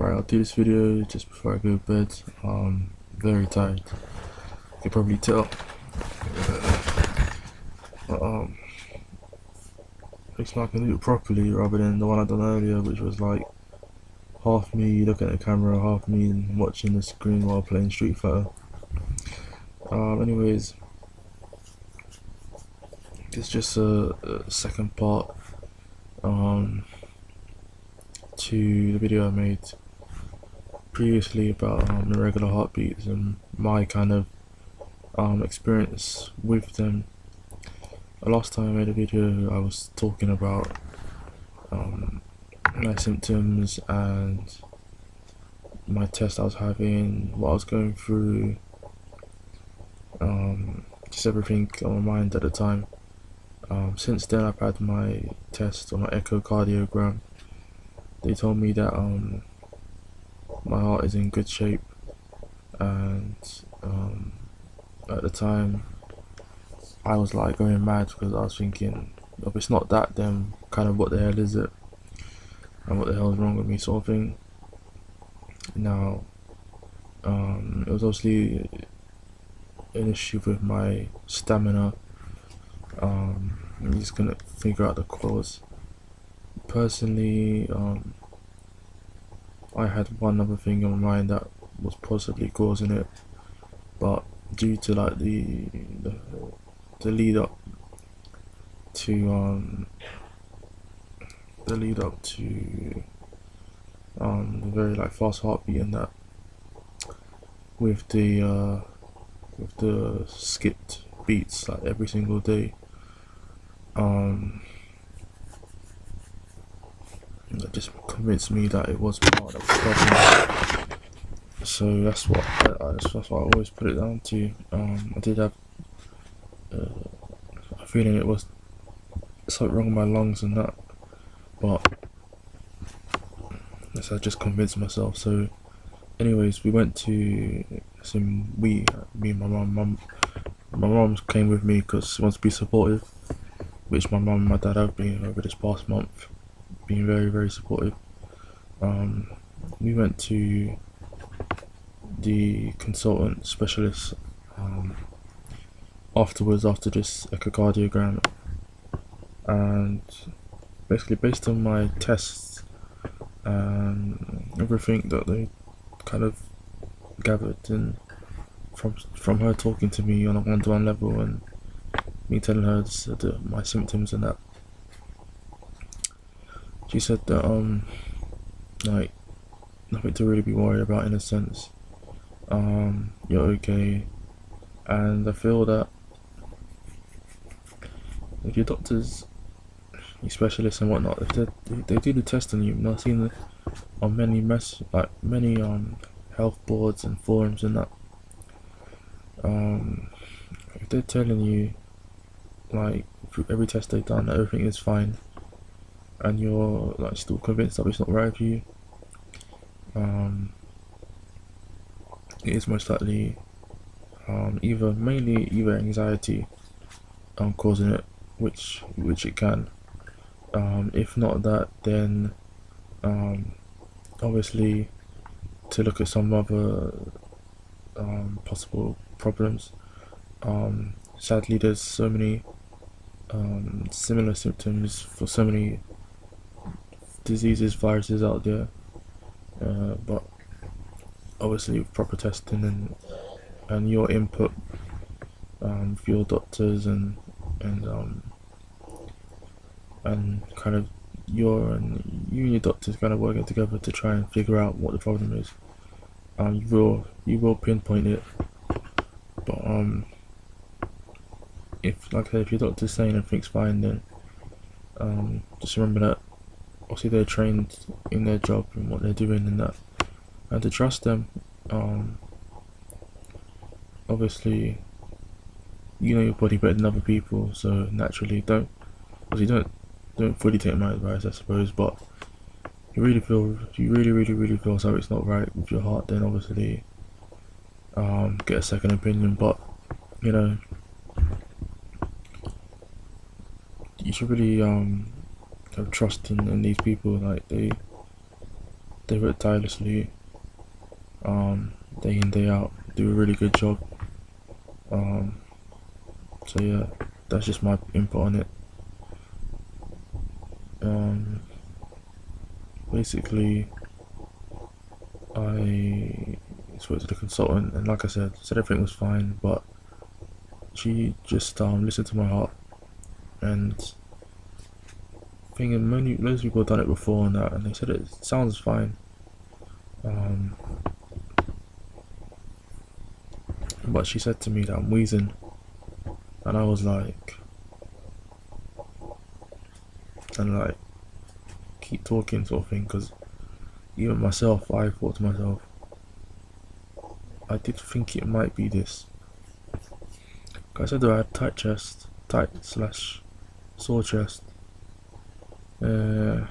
Right, I'll do this video just before I go to bed. Very tired. You can probably tell. But, next time I can do it properly rather than the one I done earlier, which was like half me looking at the camera, half me watching the screen while playing Street Fighter. Anyways, it's just a second part to the video I made previously about irregular heartbeats and my kind of experience with them. Last time I made a video, I was talking about my symptoms and my test I was having, what I was going through, just everything on my mind at the time. Since then, I've had my test or my echocardiogram. They told me that my heart is in good shape, and at the time I was like going mad because I was thinking, if it's not that, then kind of what the hell is it, and what the hell is wrong with me, sort of thing. Now it was obviously an issue with my stamina. I'm just gonna figure out the cause. Personally, I had one other thing in my mind that was possibly causing it, but due to like the lead up to the very like fast heartbeat and that, with the skipped beats like every single day, that just convinced me that it was my heart that was problem. So that's what I always put it down to. I did have a feeling it was something wrong with my lungs and that, but I just convinced myself. So anyways, we went to me and my mum. My mum came with me because she wants to be supportive, which my mum and my dad have been over this past month, being very, very supportive. We went to the consultant specialist afterwards, after this echocardiogram, and basically based on my tests and everything that they kind of gathered, and from her talking to me on a one-to-one level and me telling her my symptoms and that, she said that like nothing to really be worried about in a sense. You're okay, and I feel that if your doctors, your specialists and whatnot, if they do the test on you, and I've seen it on many many health boards and forums and that, if they're telling you like through every test they've done that everything is fine, and you're like still convinced that it's not right for you, it is most likely either anxiety causing it, which it can. If not that, then obviously to look at some other possible problems. Sadly, there's so many similar symptoms for so many diseases, viruses out there, but obviously with proper testing and your input for your doctors and kind of you and your doctors kind of working together to try and figure out what the problem is. You will pinpoint it, but if, like I said, if your doctor's saying everything's fine, then just remember that obviously they're trained in their job and what they're doing and that, and to trust them. Obviously you know your body better than other people, so naturally don't fully take my advice, I suppose, but you really feel something's not right with your heart, then obviously get a second opinion. But you know, you should really have trust in these people. Like They work tirelessly, day in day out, do a really good job. Um, so yeah, that's just my input on it. Basically, I spoke to the consultant, and like I said everything was fine, but she just listened to my heart. And thinking most people have done it before and that, and they said it sounds fine. But she said to me that I'm wheezing, and I was like, keep talking sort of thing, because even myself, I thought to myself, I did think it might be this. I said that I had tight / sore chest, and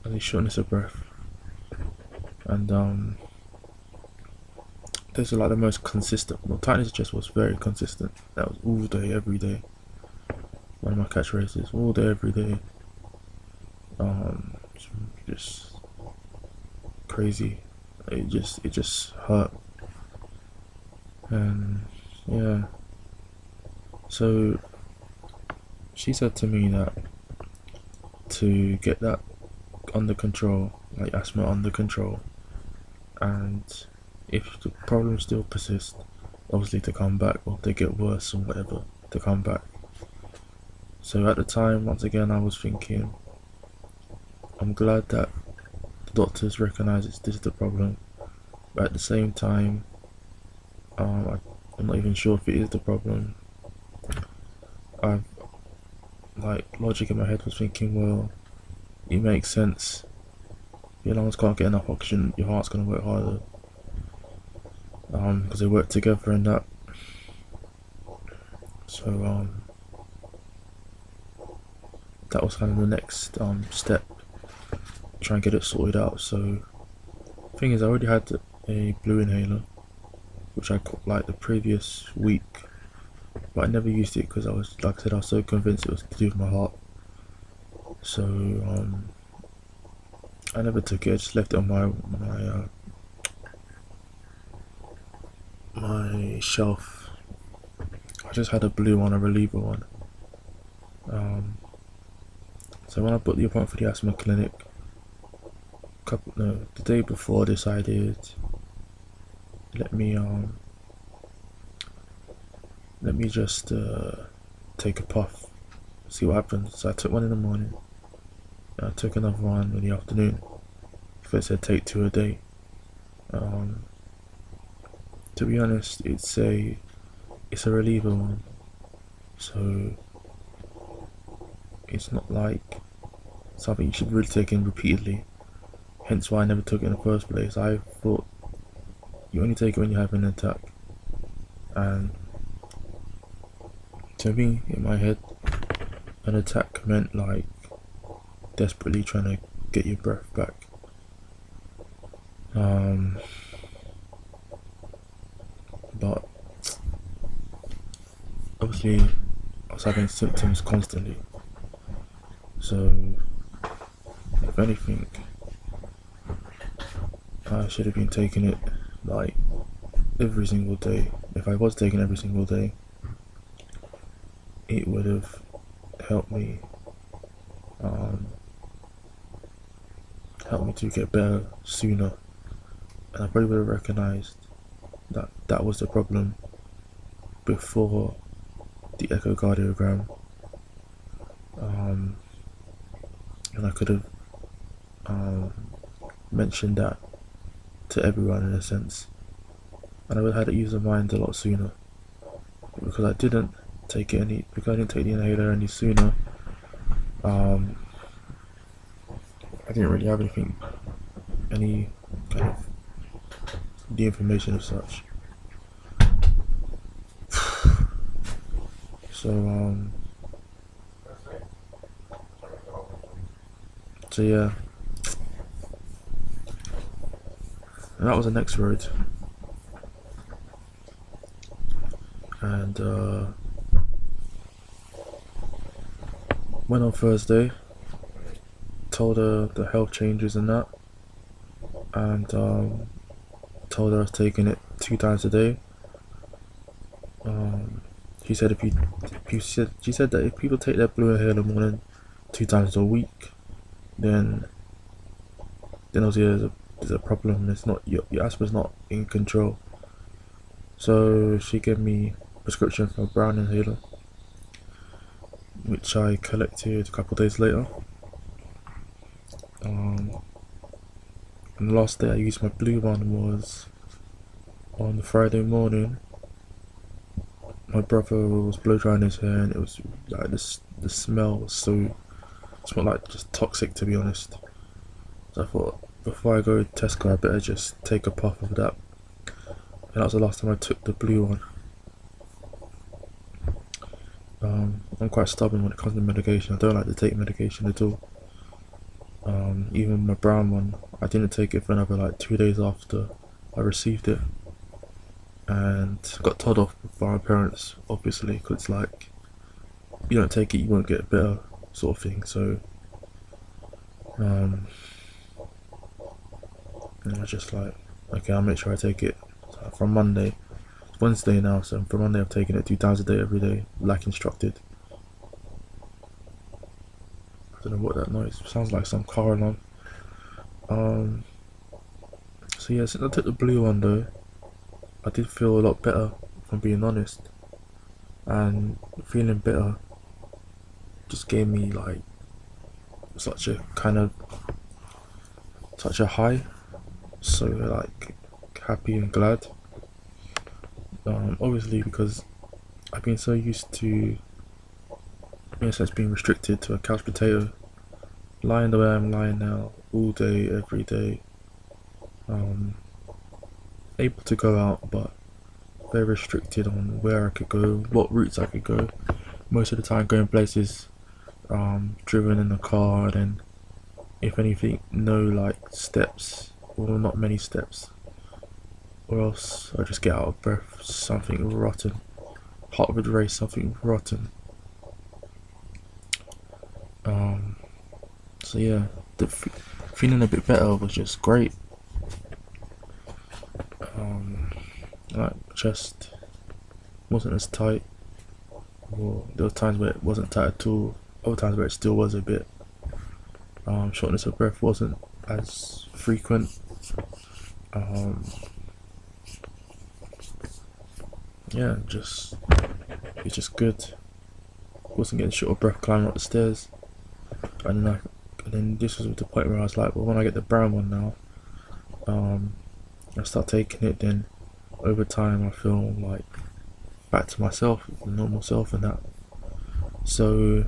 a shortness of breath, and those are like the most consistent. Well, tightness of chest was very consistent. That was all day, every day. One of my catchphrases, all day, every day. Just crazy. It just hurt, and yeah. So she said to me that to get that under control, like asthma under control, and if the problem still persists, obviously to come back, or if they get worse or whatever, to come back. So at the time, once again, I was thinking, I'm glad that the doctors recognise this is the problem, but at the same time, I'm not even sure if it is the problem. I've, like, logic in my head was thinking, well, it makes sense. Your lungs can't get enough oxygen, your heart's gonna work harder. Because they work together and that. So that was kind of the next step, try and get it sorted out. So thing is, I already had a blue inhaler, which I got like the previous week, but I never used it because I was, like I said, I was so convinced it was to do with my heart. So I never took it. I just left it on my shelf. I just had a blue one, a reliever one. So when I booked the appointment for the asthma clinic, the day before, I decided, let me just take a puff, see what happens. So I took one in the morning, and I took another one in the afternoon. First said take 2 a day. To be honest, it's a reliever one, so it's not like something you should really take in repeatedly. Hence why I never took it in the first place. I thought you only take it when you have an attack, and to me, in my head, an attack meant like desperately trying to get your breath back. But obviously I was having symptoms constantly, so if anything, I should have been taking it like every single day. If I was taking every single day, it would have helped me to get better sooner, and I probably would have recognized that that was the problem before the echocardiogram, and I could have mentioned that to everyone in a sense, and I would have had it use of mind a lot sooner. But because I didn't take the inhaler any sooner, I didn't really have any kind of the information as such. So yeah, and that was the next road, and went on Thursday, told her the health changes and that, and told her I was taking it 2 times a day. She said she said that if people take their blue inhaler more than 2 times a week, then obviously there's a problem. It's not your asthma's not in control. So she gave me a prescription for a brown inhaler, which I collected a couple of days later. And the last day I used my blue one was on the Friday morning. My brother was blow drying his hair, and it was like the smell was it smelled like just toxic, to be honest. So I thought, before I go to Tesco, I better just take a puff of that. And that was the last time I took the blue one. I'm quite stubborn when it comes to medication. I don't like to take medication at all. Even my brown one, I didn't take it for another like 2 days after I received it, and got told off by my parents, obviously, because like, you don't take it, you won't get better, sort of thing. So and I was just like, okay, I'll make sure I take it. So from Monday, it's Wednesday now, so from Monday I've taken it 2 times a day every day, like instructed. I don't know what that noise sounds like, some car alarm. So yeah, since I took the blue one though, I did feel a lot better, if I'm being honest. And feeling better just gave me like such a high. So like happy and glad. Obviously because I've been so used to, in a sense, being restricted to a couch potato, lying the way I'm lying now, all day, every day. Able to go out, but very restricted on where I could go, what routes I could go. Most of the time going places driven in the car, and if anything, no like steps, or not many steps, or else I just get out of breath, something rotten. Heart would race, something rotten. So yeah, feeling a bit better was just great. Like chest wasn't as tight, or there were times where it wasn't tight at all, other times where it still was a bit. Shortness of breath wasn't as frequent. Yeah, it's just good. Wasn't getting short of breath climbing up the stairs, and then this was the point where I was like, well, when I get the brown one now, I start taking it, then over time I feel like back to myself, the normal self, and that. So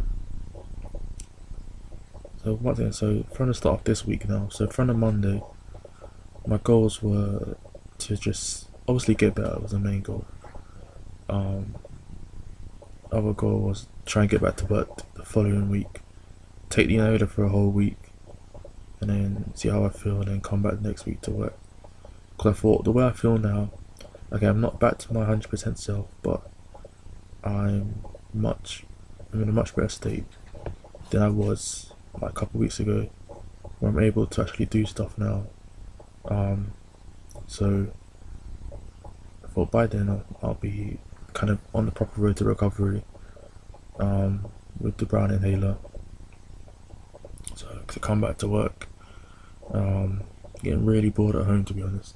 one thing, so from the start of this week now, so from the Monday, my goals were to just obviously get better, was the main goal. Other goal was try and get back to work the following week, take the inhaler for a whole week, and then see how I feel, and then come back next week to work. Because I thought, the way I feel now, okay, I'm not back to my 100% self, but I'm in a much better state than I was like a couple of weeks ago, where I'm able to actually do stuff now. So I thought by then I'll be kind of on the proper road to recovery, with the brown inhaler. So to come back to work, getting really bored at home, to be honest.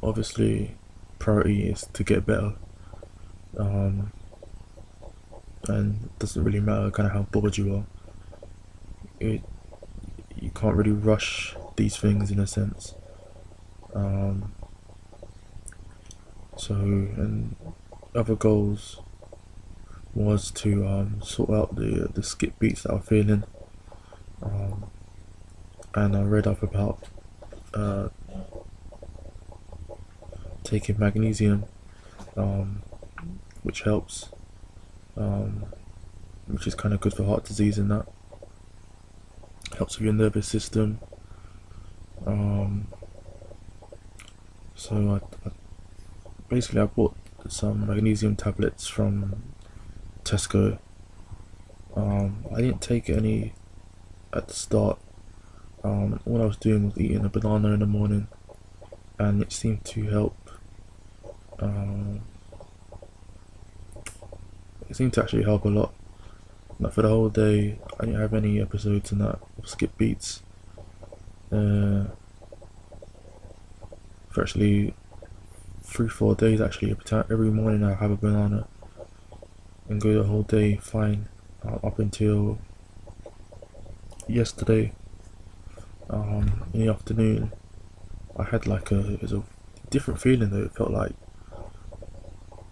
Obviously priority is to get better, and it doesn't really matter kind of how bored you are. You can't really rush these things, in a sense. And other goals was to sort out the skip beats that I'm feeling, and I read up about taking magnesium, which helps, which is kind of good for heart disease, and that helps with your nervous system. So basically I bought some magnesium tablets from Tesco. I didn't take any at the start, All I was doing was eating a banana in the morning, and it seemed to help. Um, it seemed to actually help a lot. Like for the whole day, I didn't have any episodes in that of skip beats. Uh, for actually 3-4 days, actually, every morning I have a banana and go the whole day fine. Up until yesterday, in the afternoon, I had like it was a different feeling though. It felt like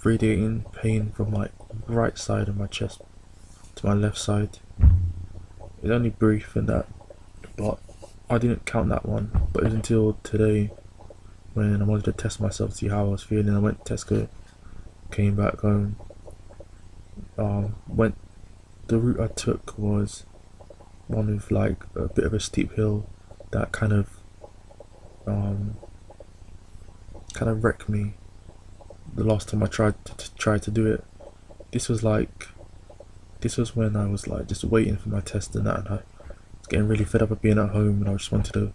radiating pain from like right side of my chest to my left side. It's only brief in that, but I didn't count that one. But it was until today when I wanted to test myself to see how I was feeling. I went to Tesco, came back home. Went the route I took was one with like a bit of a steep hill that um, kind of wrecked me the last time I tried to do it. This was like this was when I was like just waiting for my test and that, and I was getting really fed up of being at home, and I just wanted to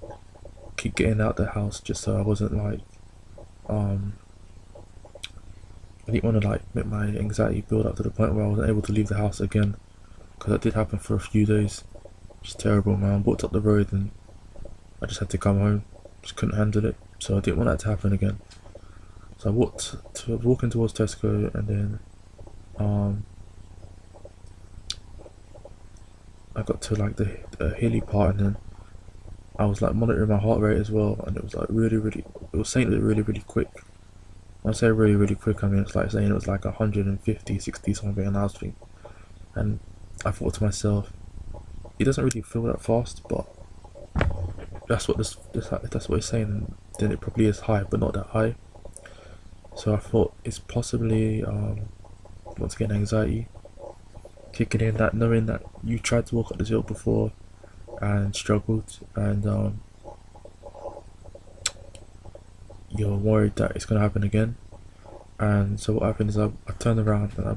keep getting out the house just so I wasn't like um I didn't want to like make my anxiety build up to the point where I wasn't able to leave the house again, because that did happen for a few days. It's terrible, man. I walked up the road and I just had to come home. Just couldn't handle it, so I didn't want that to happen again. So I walking towards Tesco, and then I got to like the hilly part, and then I was like monitoring my heart rate as well, and it was like really, it was saying it really quick. When I say really quick, I mean it's like saying it was like 150, 60 something, and I was thinking, and I thought to myself, it doesn't really feel that fast, but that's what that's what it's saying. Then it probably is high, but not that high. So I thought it's possibly once again anxiety kicking in, that knowing that you tried to walk up this hill before and struggled, and you're worried that it's gonna happen again. And so what happened is I turned around and I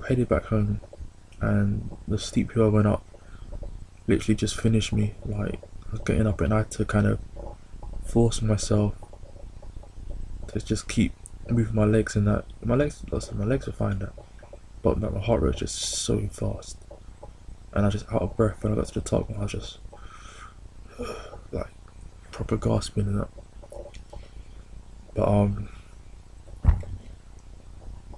headed back home, and the steep hill I went up literally just finished me. Like I was getting up and I had to kind of force myself to just keep moving my legs, and that my legs were fine now, but like, my heart rate was just so fast, and I was just out of breath when I got to the top, and I was just like proper gasping and that. But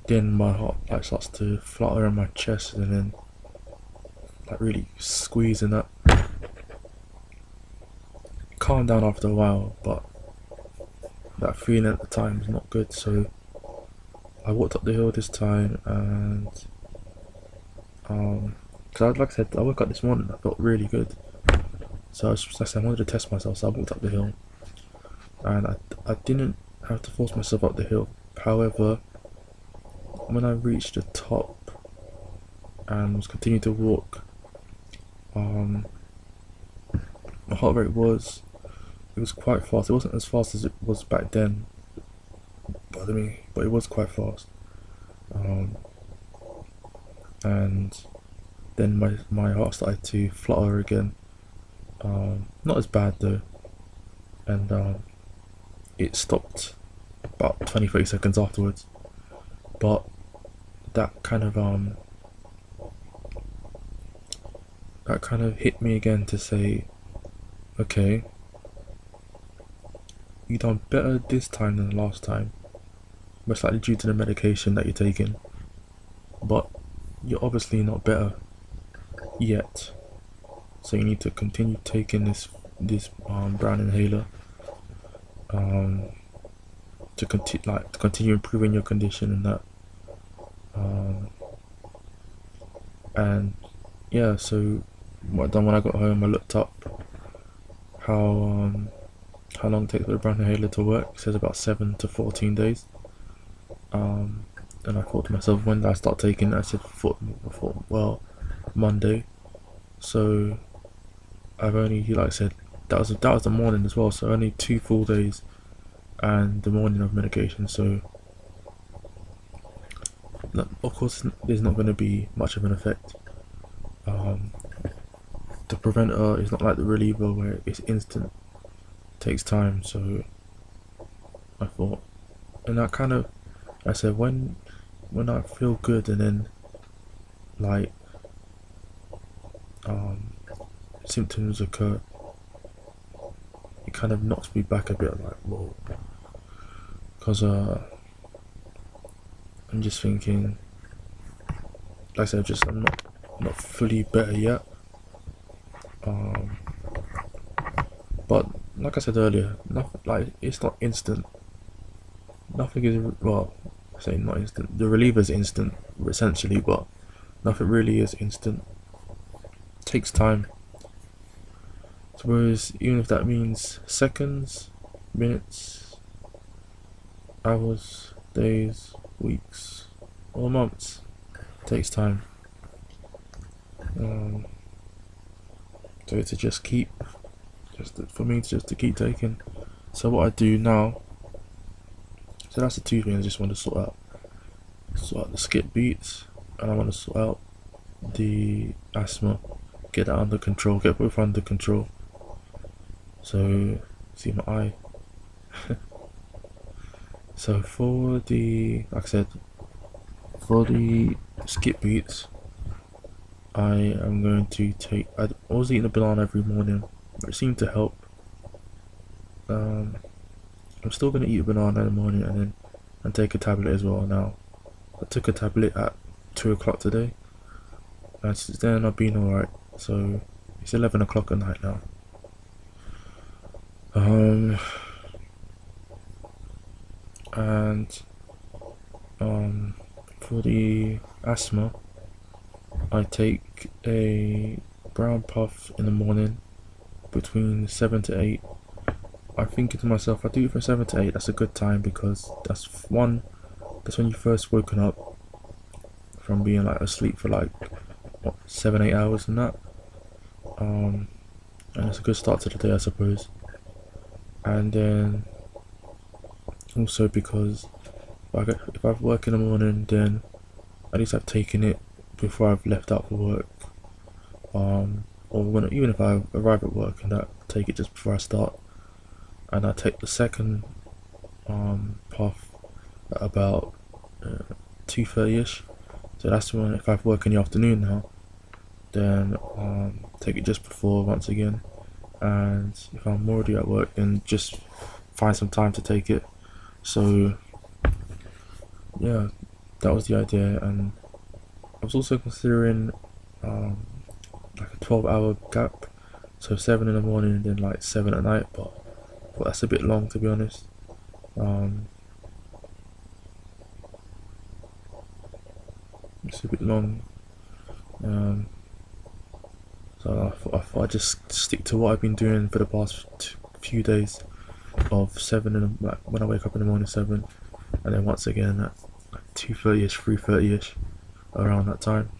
then my heart like starts to flutter in my chest, and then like really squeezing that. Calmed down after a while, but that feeling at the time was not good. So I walked up the hill this time, and because like I said, I woke up this morning, I felt really good. So I wanted to test myself, so I walked up the hill, and I didn't have to force myself up the hill. However, when I reached the top and was continuing to walk, my heart rate was quite fast. It wasn't as fast as it was back then, but it was quite fast. And then my heart started to flutter again. Not as bad though, and it stopped about 20-30 seconds afterwards. But that kind of hit me again to say, okay, you done better this time than last time, most likely due to the medication that you're taking, but you're obviously not better yet, so you need to continue taking this brown inhaler to continue improving your condition and that. And yeah, so what I done when I got home, I looked up how long it takes for the brown inhaler to work. It says about 7 to 14 days. And I thought to myself, when did I start taking it? I thought, well, Monday. So I've only, like I said, that was the morning as well. So only 2 full days and the morning of medication. So of course, there's not going to be much of an effect. The preventer is not like the reliever where it's instant, takes time. So I thought, and that kind of, I said when I feel good and then like symptoms occur, it kind of knocks me back a bit, like whoa, because I'm just thinking, like I said, I'm not fully better yet. But like I said earlier, nothing, like it's not instant. Nothing is, well, I say not instant. The reliever is instant essentially, but nothing really is instant. It takes time. Suppose even if that means seconds, minutes, hours, days, weeks, or months, it takes time. So to just keep, for me to keep taking. So what I do now, so that's the two things I just want to sort out the skip beats, and I want to sort out the asthma, get that under control, get both under control. So see my eye. So for the, like I said, for the skip beats, I am going to take, I was eating a banana every morning, but it seemed to help. I'm still going to eat a banana in the morning and take a tablet as well now. I took a tablet at 2 o'clock today, and since then I've been alright. So it's 11 o'clock at night now. And for the asthma, I take a brown puff in the morning between 7 to 8. I'm thinking to myself, I do it from 7 to 8, that's a good time, because that's when you first woken up from being like asleep for like what, 7-8 hours and that. And it's a good start to the day, I suppose. And then also because if I work in the morning, then at least I've taken it before I've left out for work, or even if I arrive at work and that, take it just before I start. And I take the second puff at about 2:30ish. So that's when, if I work in the afternoon now, then take it just before once again. And if I'm already at work, then just find some time to take it. So yeah, that was the idea. And I was also considering like a 12-hour gap, so 7 in the morning and then like 7 at night, but that's a bit long, to be honest. It's a bit long. So I thought I'd just stick to what I've been doing for the past few days, of 7 in the, like when I wake up in the morning, 7, and then once again at 2:30ish, 3:30ish, around that time.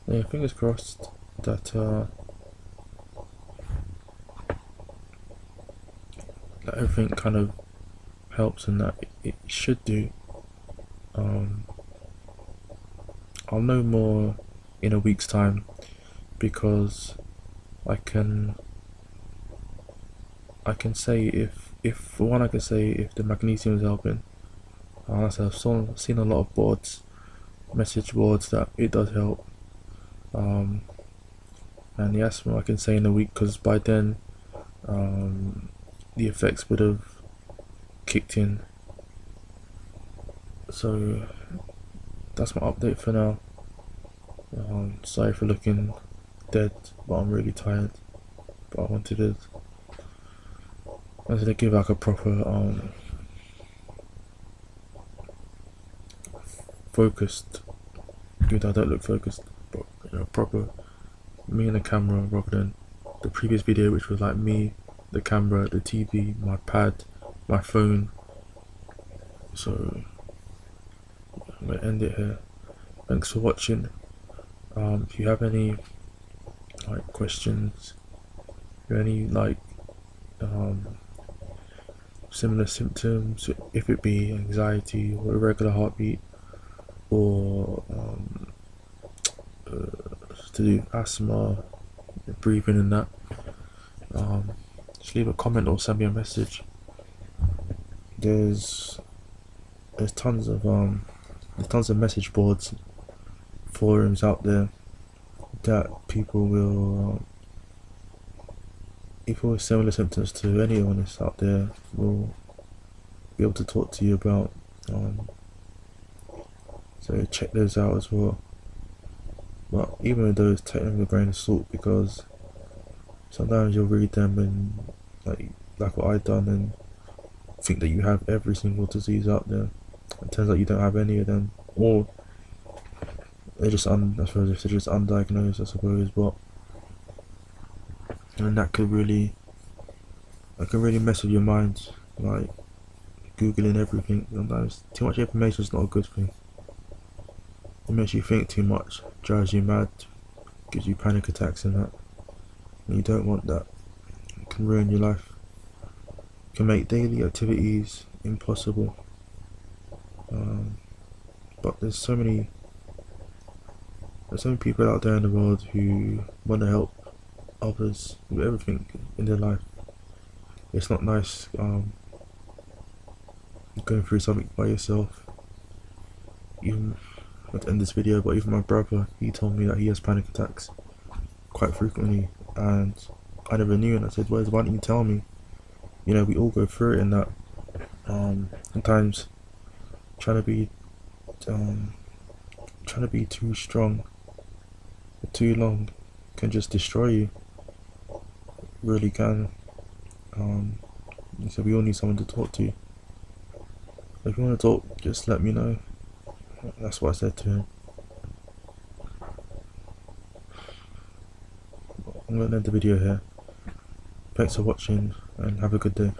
Yeah, fingers crossed that everything kind of helps, and that it should do. I'll know more in a week's time, because I can say if for one, I can say if the magnesium is helping. As I've seen a lot of message boards, that it does help. And the asthma I can say in a week, because by then the effects would have kicked in. So that's my update for now. Sorry for looking dead, but I'm really tired. But I wanted to give like a proper focused, even though I don't look focused, but proper me and the camera, rather than the previous video, which was like me, the camera, the TV, my pad, my phone. So I'm gonna end it here. Thanks for watching. If you have any like questions, or any like similar symptoms, if it be anxiety or irregular heartbeat, or to do asthma, breathing and that, just leave a comment or send me a message. There's tons of message boards, forums out there that people with similar symptoms to any illness out there will be able to talk to you about. So check those out as well. But even with those, take them with a grain of salt, because sometimes you'll read them and like what I've done and think that you have every single disease out there. It turns out you don't have any of them, or they're just undiagnosed, I suppose. But and that can really mess with your mind, like googling everything. Sometimes too much information is not a good thing. It makes you think too much, drives you mad, gives you panic attacks and that. And you don't want that. It can ruin your life. It can make daily activities impossible. But there's so many people out there in the world who want to help others with everything in their life. It's not nice going through something by yourself. Even at the end of this video, but even my brother, he told me that he has panic attacks quite frequently, and I never knew. And I said, why don't you tell me? You know, we all go through it, and that sometimes trying to be too strong for too long can just destroy you. Really can. So we all need someone to talk to. If you want to talk, just let me know. That's what I said to him. I'm going to end the video here. Thanks for watching and have a good day.